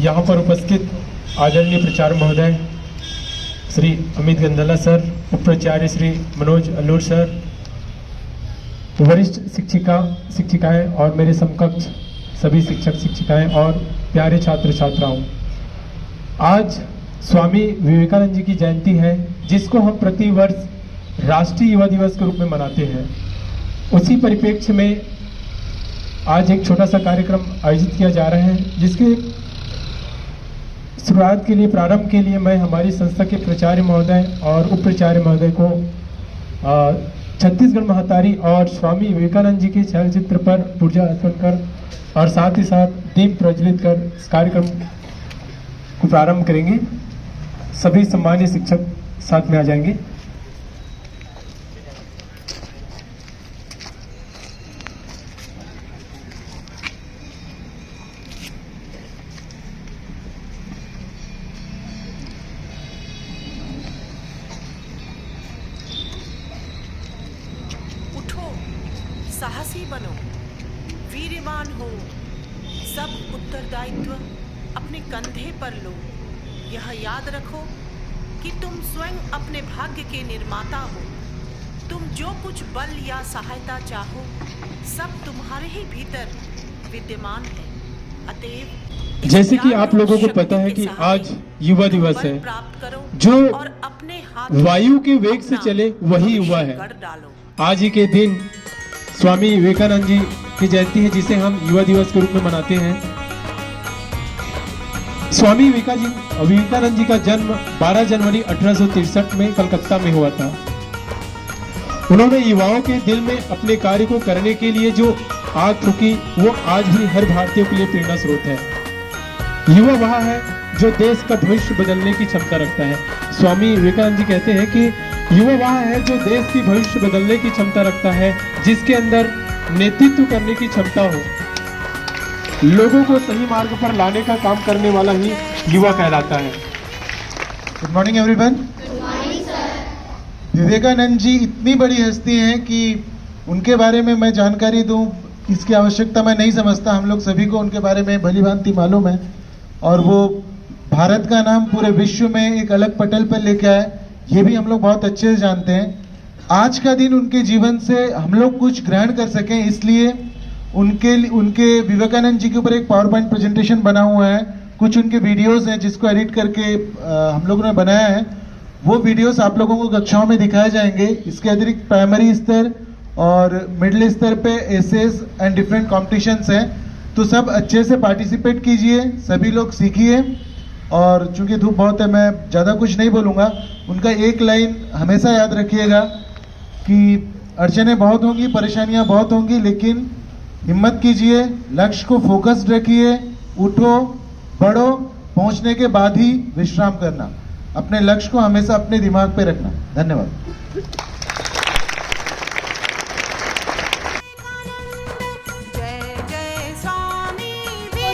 यहाँ पर उपस्थित आदरणीय प्राचार्य महोदय श्री अमित गंदला सर, उप प्राचार्य श्री मनोज अल्लूर सर, वरिष्ठ शिक्षिकाएं और मेरे समकक्ष सभी शिक्षक शिक्षिकाएं और प्यारे छात्र छात्राओं, आज स्वामी विवेकानंद जी की जयंती है, जिसको हम प्रति वर्ष राष्ट्रीय युवा दिवस के रूप में मनाते हैं। उसी परिप्रेक्ष्य में आज एक छोटा सा कार्यक्रम आयोजित किया जा रहा है, जिसके शुरुआत के लिए, प्रारंभ के लिए मैं हमारी संस्था के प्राचार्य महोदय और उप प्राचार्य महोदय को छत्तीसगढ़ महतारी और स्वामी विवेकानंद जी के छायाचित्र पर पूजा अर्पण कर और साथ ही साथ दीप प्रज्वलित कर इस कार्यक्रम को प्रारंभ करेंगे। सभी सम्मानीय शिक्षक साथ में आ जाएंगे। साहसी बनो, वीरवान हो, सब उत्तरदायित्व अपने कंधे पर लो। यह याद रखो कि तुम स्वयं अपने भाग्य के निर्माता हो। तुम जो कुछ बल या सहायता चाहो, सब तुम्हारे ही भीतर विद्यमान है। अतएव जैसे कि आप लोगों को पता है कि आज युवा दिवस है, जो वायु के वेग से चले वही युवा है। आज ही के दिन स्वामी विवेकानंद जी की जयंती है, जिसे हम युवा दिवस के रूप में मनाते हैं। स्वामी विवेकानंद जी का जन्म 12 जनवरी 1863 में कलकत्ता में हुआ था। उन्होंने युवाओं के दिल में अपने कार्य को करने के लिए जो आग फूकी, वो आज भी हर भारतीय के लिए प्रेरणा स्रोत है। युवा वह है जो देश का भविष्य बदलने की क्षमता रखता है। स्वामी विवेकानंद जी कहते हैं कि युवा वह है जो देश की भविष्य बदलने की क्षमता रखता है, जिसके अंदर नेतृत्व करने की क्षमता हो। लोगों को सही मार्ग पर लाने का काम करने वाला ही युवा कहलाता है। Good morning everyone. Vivekananda ji इतनी बड़ी हस्ती हैं कि उनके बारे में मैं जानकारी दूं, इसकी आवश्यकता मैं नहीं समझता। हम लोग सभी को उनके बारे में भली भांति मालूम है, और वो भारत का नाम पूरे विश्व में एक अलग पटल पर लेके आए, ये भी हम लोग बहुत अच्छे से जानते हैं। आज का दिन उनके जीवन से हम लोग कुछ ग्रहण कर सकें, इसलिए उनके विवेकानंद जी के ऊपर एक पावर पॉइंट प्रेजेंटेशन बना हुआ है। कुछ उनके वीडियोस हैं जिसको एडिट करके हम लोगों ने बनाया है। वो वीडियोस आप लोगों को कक्षाओं में दिखाए जाएंगे। इसके अतिरिक्त प्राइमरी स्तर और मिडिल स्तर पे एसेस एंड डिफरेंट कॉम्पिटिशन्स हैं, तो सब अच्छे से पार्टिसिपेट कीजिए, सभी लोग सीखिए। और चूंकि धूप बहुत है, मैं ज़्यादा कुछ नहीं बोलूँगा। उनका एक लाइन हमेशा याद रखिएगा कि अड़चनें बहुत होंगी, परेशानियां बहुत होंगी, लेकिन हिम्मत कीजिए, लक्ष्य को फोकस्ड रखिए, उठो, बढ़ो, पहुंचने के बाद ही विश्राम करना। अपने लक्ष्य को हमेशा अपने दिमाग पे रखना। धन्यवाद।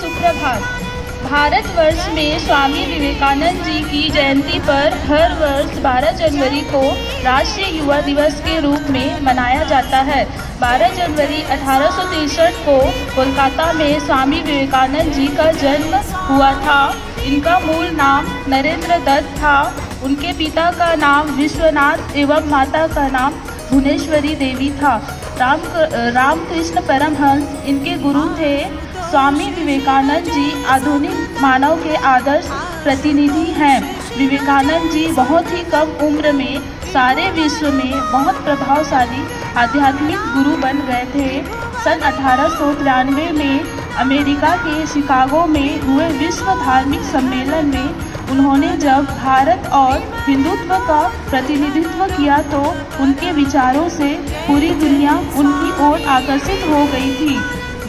सुप्रभात। भारतवर्ष में स्वामी विवेकानंद जी की जयंती पर हर वर्ष 12 जनवरी को राष्ट्रीय युवा दिवस के रूप में मनाया जाता है। 12 जनवरी 1863 को कोलकाता में स्वामी विवेकानंद जी का जन्म हुआ था। इनका मूल नाम नरेंद्र दत्त था। उनके पिता का नाम विश्वनाथ एवं माता का नाम भुवनेश्वरी देवी था। रामकृष्ण परमहंस इनके गुरु थे। स्वामी विवेकानंद जी आधुनिक मानव के आदर्श प्रतिनिधि हैं। विवेकानंद जी बहुत ही कम उम्र में सारे विश्व में बहुत प्रभावशाली आध्यात्मिक गुरु बन गए थे। सन 1893 में अमेरिका के शिकागो में हुए विश्व धार्मिक सम्मेलन में उन्होंने जब भारत और हिंदुत्व का प्रतिनिधित्व किया, तो उनके विचारों से पूरी दुनिया उनकी ओर आकर्षित हो गई थी।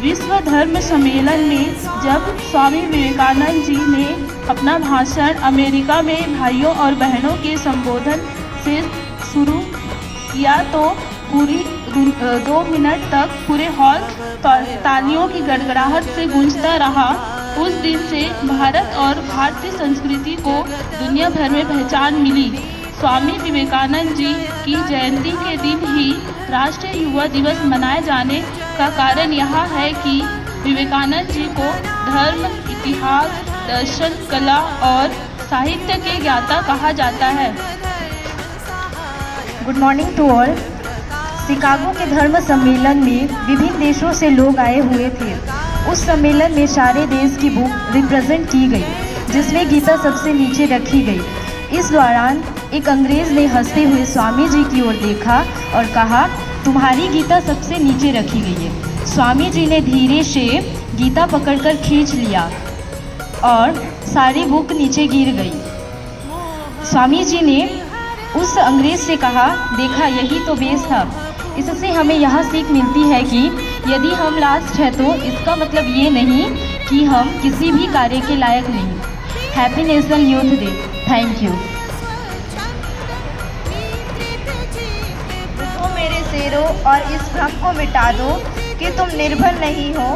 विश्व धर्म सम्मेलन में जब स्वामी विवेकानंद जी ने अपना भाषण अमेरिका में भाइयों और बहनों के संबोधन से शुरू किया, तो पूरी 2 मिनट तक पूरे हॉल तालियों की गड़गड़ाहट से गूंजता रहा। उस दिन से भारत और भारतीय संस्कृति को दुनिया भर में पहचान मिली। स्वामी विवेकानंद जी की जयंती के दिन ही राष्ट्रीय युवा दिवस मनाए जाने का कारण यह है कि विवेकानंद जी को धर्म, इतिहास, दर्शन, कला और साहित्य के ज्ञाता कहा जाता है। Good morning to all. Chicago के धर्म सम्मेलन में विभिन्न देशों से लोग आए हुए थे। उस सम्मेलन में सारे देश की बुक रिप्रेजेंट की गई, जिसमें गीता सबसे नीचे रखी गई। इस दौरान एक अंग्रेज ने हंसते हुए स्वामी जी की ओर देखा और कहा, तुम्हारी गीता सबसे नीचे रखी गई है। स्वामी जी ने धीरे से गीता पकड़कर खींच लिया और सारी बुक नीचे गिर गई। स्वामी जी ने उस अंग्रेज से कहा, देखा यही तो बेस था। इससे हमें यह सीख मिलती है कि यदि हम लास्ट है तो इसका मतलब ये नहीं कि हम किसी भी कार्य के लायक नहीं। Happy national youth day. Thank you. उठो मेरे शेरों और इस भ्रम को मिटा दो कि तुम निर्भर नहीं हो,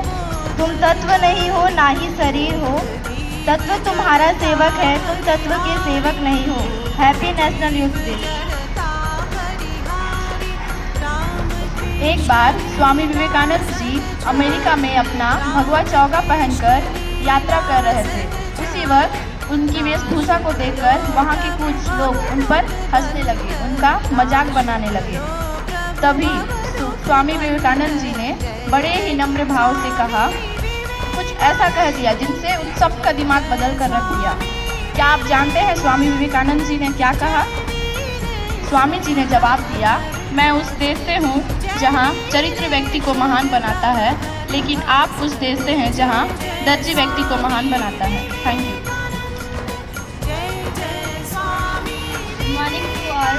तुम तत्व नहीं हो ना ही शरीर हो। तत्व तुम्हारा सेवक है, तुम तत्व के सेवक नहीं हो। Happy national youth day. एक बार स्वामी विवेकानंद जी अमेरिका में अपना भगवा चौगा पहनकर यात्रा कर रहे थे। उसी वक्त उनकी वेशभूषा को देखकर वहाँ के कुछ लोग उन पर हंसने लगे, उनका मजाक बनाने लगे। तभी स्वामी विवेकानंद जी ने बड़े ही नम्र भाव से कहा, कुछ ऐसा कह दिया जिनसे उन सबका दिमाग बदल कर रख दिया। क्या आप जानते हैं स्वामी विवेकानंद जी ने क्या कहा? स्वामी जी ने जवाब दिया, मैं उस देश से हूँ जहाँ चरित्र व्यक्ति को महान बनाता है, लेकिन आप उस देश से हैं जहाँ दर्जी व्यक्ति को महान बनाता है। Thank you. Morning to all.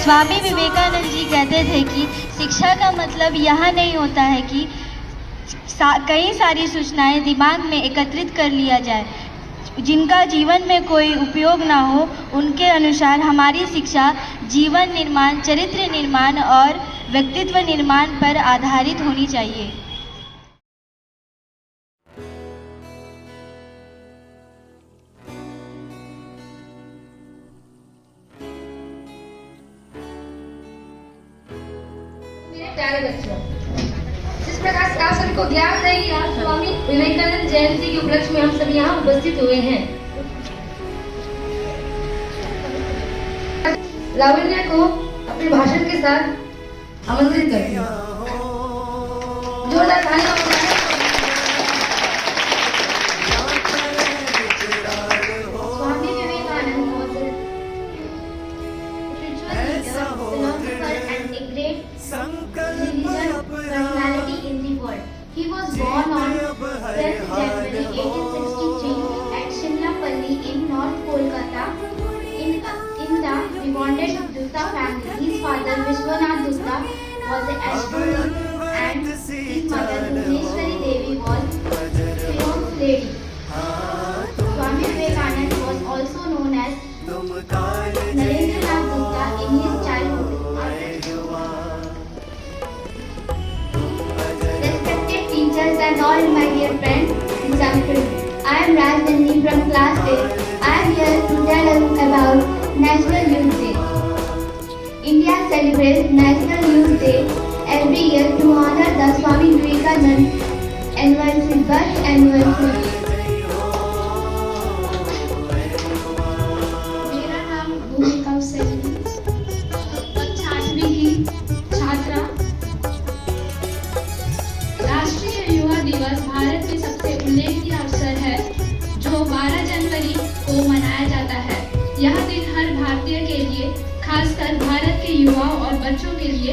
Swami Vivekananda ji कहते थे कि शिक्षा का मतलब यह नहीं होता है कि कई सारी सूचनाएं दिमाग में एकत्रित कर लिया जाए, जिनका जीवन में कोई उपयोग ना हो। उनके अनुसार हमारी शिक्षा जीवन निर्माण, चरित्र निर्माण और व्यक्तित्व निर्माण पर आधारित होनी चाहिए। मेरे प्यारे बच्चों, जिस प्रकार से आप सभी को ज्ञात है कि आज स्वामी विवेकानंद जयंती के उपलक्ष्य में हम सभी यहाँ उपस्थित हुए हैं। लावण्या को अपने भाषण के साथ आमंत्रित करती हूँ। जोरदार तालियां बजाएं। Swami Vivekananda was a spiritual leader, philosopher and a great religious personality in the world. He was born on 12th January 1863 at Shimlapalli in North Kolkata in the Bonded Dutta family. His father Vishwanath Dutta was an astronomer and his mother Bhuvneshwari Devi was Fion's lady. Swami Vivekananda was also known as Narendranath Dutta in his childhood. Respected teachers and all my dear friends, good afternoon. I am Rajnandni from class 8. I am here to tell us about National Youth Day. India celebrates National Youth Day every year to honor the Swami Vivekananda birth anniversary. मेरा नाम भूमिका सैनी, छात्रवी की छात्रा। राष्ट्रीय युवा दिवस भारत में सबसे उल्लेखनीय अवसर है जो 12 जनवरी को मनाया जाता है। यह दिन हर भारतीय के लिए, खासकर भारत के युवाओं और बच्चों के लिए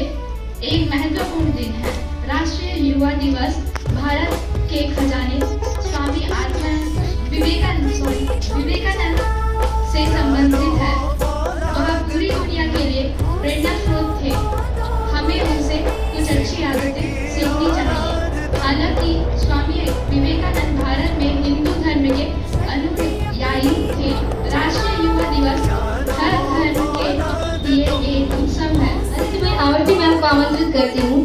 एक महत्वपूर्ण दिन है। राष्ट्रीय युवा दिवस भारत के खजाने स्वामी विवेकानंद से संबंधित है। वह पूरी दुनिया के लिए प्रेरणा स्रोत थे। हमें उनसे कुछ अच्छी आदतें सीखनी चाहिए। हालांकि स्वामी विवेकानंद भारत में हिंदू धर्म के अनुयायी थे। राष्ट्रीय युवा दिवस हर धर्म के लिए एक उत्सव है। मैं आवर्ती मैम को आमंत्रित करती हूँ।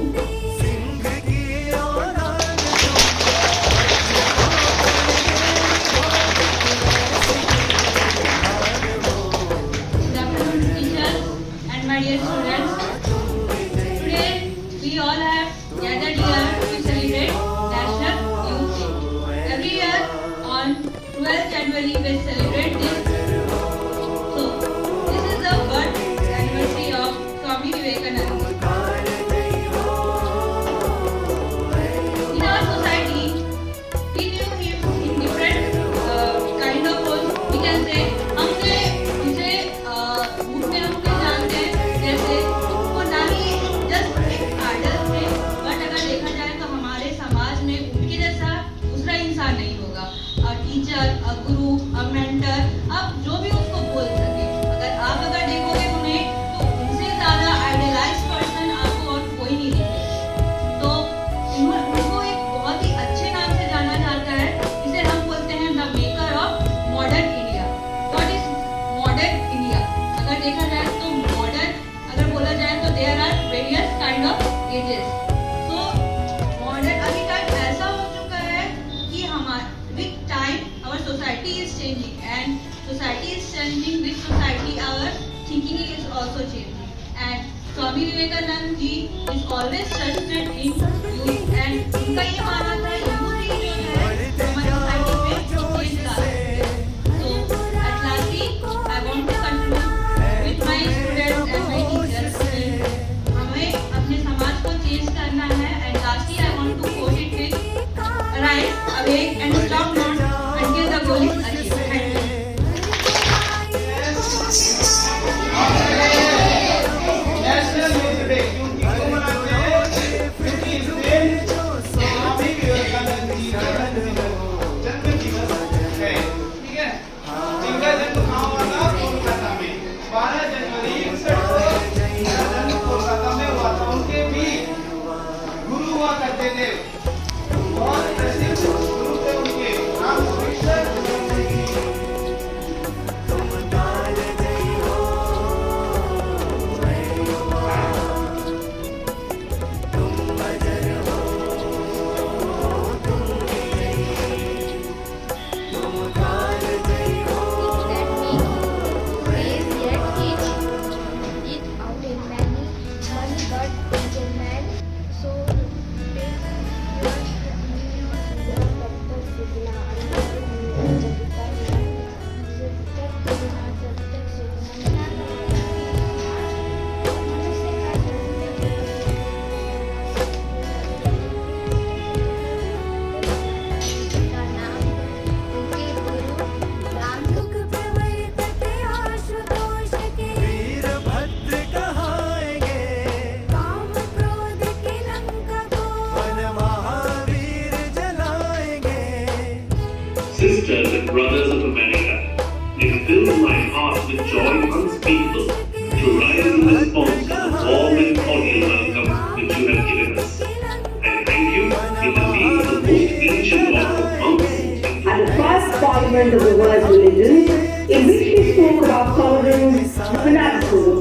January we celebrate this. So this is the birth anniversary of Swami Vivekananda. In our society, we knew him in different kind of roles. We can say हमने इसे रूप में हम जानते हैं, जैसे वो ना ही जस्ट एक आइडल थे, बट अगर देखा जाए तो हमारे समाज में उनके जैसा दूसरा इंसान नहीं होगा। A teacher, a Guru, a mentor, आप जो भी उसको बोल सके। अगर देखोगे उन्हें तो उनसे ज़्यादा आइडियलाइज्ड पर्सन आपको और कोई नहीं दिखेगा। तो उनको एक बहुत ही अच्छे नाम से जाना जाता है, इसे हम बोलते हैं the maker of modern India. What is modern India? अगर देखा जाए तो मॉडर्न अगर बोला जाए तो there are various kind of ages. So modern अभी टाइम ऐसा हो चुका है कि हमारे with time our society is changing and society is changing with society our thinking is also changing and Swami Vivekananda ji is always trusted in youth and उनका ये मानना था यूथ ही जो है हमारी सोसाइटी में चेंज ला सकते हैं। So at lastly I want to conclude with my students and my teachers कि हमें अपने समाज को चेंज करना है and lastly I want to quote it with rise awake and stop not until the goal is achieved. Thank you. National youth day क्यों मनाते हैं? क्योंकि इस दिन स्वामी विवेकानंद जी का जन्म दिवस है। ठीक है, जिनका जन्म कहाँ हुआ था? कोलकाता में 12 जनवरी 61 को जन्म कोलकाता में हुआ था। उनके भी गुरु हुआ करते थे, बहुत प्रसिद्ध गुरु थे उनके, नाम Krishna. Sisters and brothers of America, it fills my heart with joy unspeakable to rise in response to the warm and cordial welcome which you have given us. I thank you in the name of the most ancient order of monks and the first parliament of the world's religions, in which he spoke about tolerance and fanaticism.